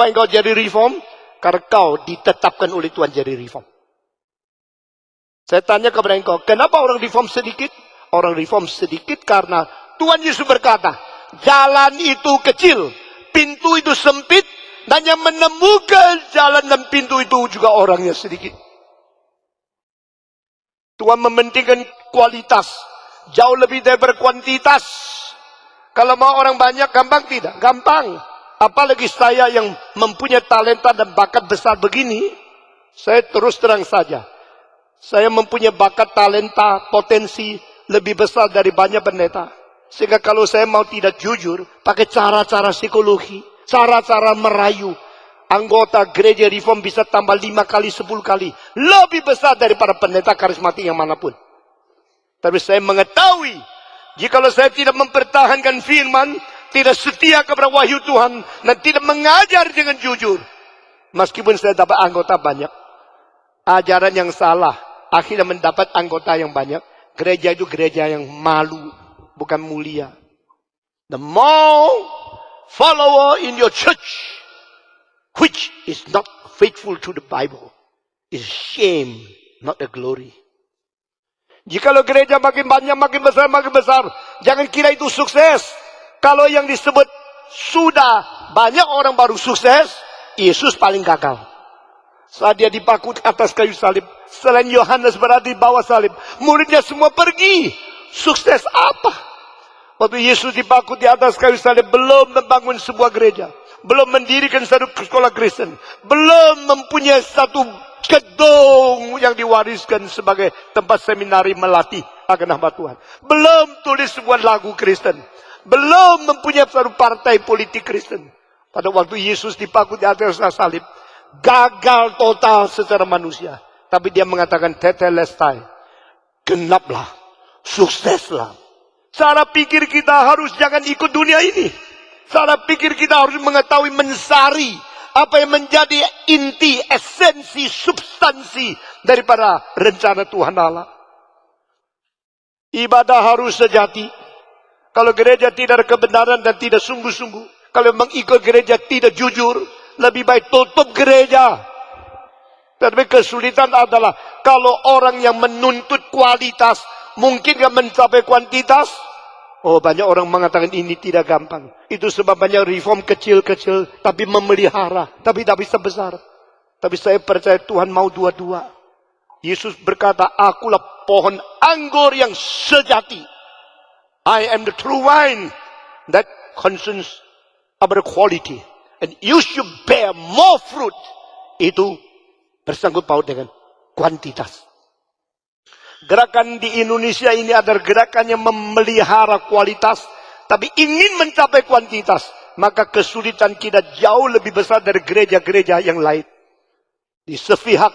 Kenapa engkau jadi reform? Karena kau ditetapkan oleh Tuhan jadi reform. Saya tanya kepada engkau, kenapa orang reform sedikit? Orang reform sedikit karena Tuhan Yesus berkata, jalan itu kecil, pintu itu sempit, dan yang menemukan jalan dan pintu itu juga orangnya sedikit. Tuhan mementingkan kualitas jauh lebih daripada kuantitas. Kalau mau orang banyak, gampang tidak? Gampang. Apalagi saya yang mempunyai talenta dan bakat besar begini, saya terus terang saja. Saya mempunyai bakat, talenta, potensi lebih besar dari banyak pendeta. Sehingga kalau saya mau tidak jujur, pakai cara-cara psikologi, cara-cara merayu, anggota gereja reform bisa tambah 5 kali, 10 kali. Lebih besar daripada pendeta karismatik yang manapun. Tapi saya mengetahui, jikalau saya tidak mempertahankan firman, tidak setia kepada wahyu Tuhan, dan tidak mengajar dengan jujur, meskipun saya dapat anggota banyak, ajaran yang salah, akhirnya mendapat anggota yang banyak. Gereja itu gereja yang malu, bukan mulia. The more follower in your church, which is not faithful to the Bible, is shame, not a glory. Jikalau gereja makin banyak, makin besar, jangan kira itu sukses. Kalau yang disebut sudah banyak orang baru sukses, Yesus paling gagal. Saat dia dipaku atas kayu salib, selain Yohanes berada di bawah salib, muridnya semua pergi. Sukses apa? Waktu Yesus dipaku di atas kayu salib, belum membangun sebuah gereja, belum mendirikan satu sekolah Kristen, belum mempunyai satu gedung yang diwariskan sebagai tempat seminari melatih akan hamba Tuhan, belum tulis sebuah lagu Kristen, belum mempunyai satu partai politik Kristen. Pada waktu Yesus dipaku di atas salib, gagal total secara manusia. Tapi dia mengatakan, tetelestai, genaplah, sukseslah. Cara pikir kita harus jangan ikut dunia ini. Cara pikir kita harus mengetahui, mensari apa yang menjadi inti, esensi, substansi daripada rencana Tuhan Allah. Ibadah harus sejati. Kalau gereja tidak ada kebenaran dan tidak sungguh-sungguh, kalau memang ikut gereja tidak jujur, lebih baik tutup gereja. Tapi kesulitan adalah kalau orang yang menuntut kualitas mungkin gak mencapai kuantitas. Oh, banyak orang mengatakan ini tidak gampang. Itu sebab banyak reform kecil-kecil tapi memelihara, tapi tak bisa besar. Tapi saya percaya Tuhan mau dua-dua. Yesus berkata, akulah pohon anggur yang sejati. I am the true wine. That concerns our quality. And you should bear more fruit. Itu bersangkut paut dengan kuantitas. Gerakan di Indonesia ini adalah gerakan yang memelihara kualitas, tapi ingin mencapai kuantitas. Maka kesulitan kita jauh lebih besar dari gereja-gereja yang lain. Di sepihak,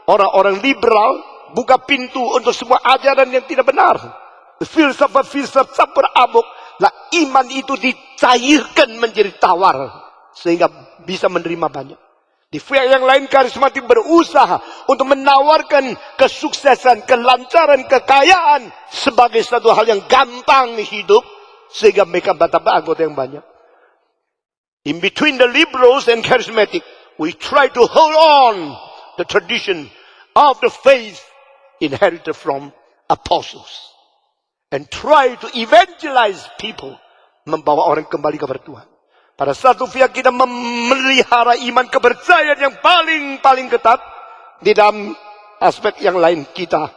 orang-orang liberal buka pintu untuk semua ajaran yang tidak benar. Filsafat beramuk. Lah iman itu dicairkan menjadi tawar, sehingga bisa menerima banyak. Di pihak yang lain karismatik berusaha untuk menawarkan kesuksesan, kelancaran, kekayaan sebagai satu hal yang gampang hidup, sehingga mereka dapat anggota yang banyak. In between the liberals and charismatic, we try to hold on the tradition of the faith inherited from apostles and try to evangelize people, membawa orang kembali kepada Tuhan. Pada satu pihak kita memelihara iman kepercayaan yang paling ketat. Di dalam aspek yang lain kita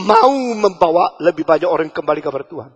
mau membawa lebih banyak orang kembali kepada Tuhan.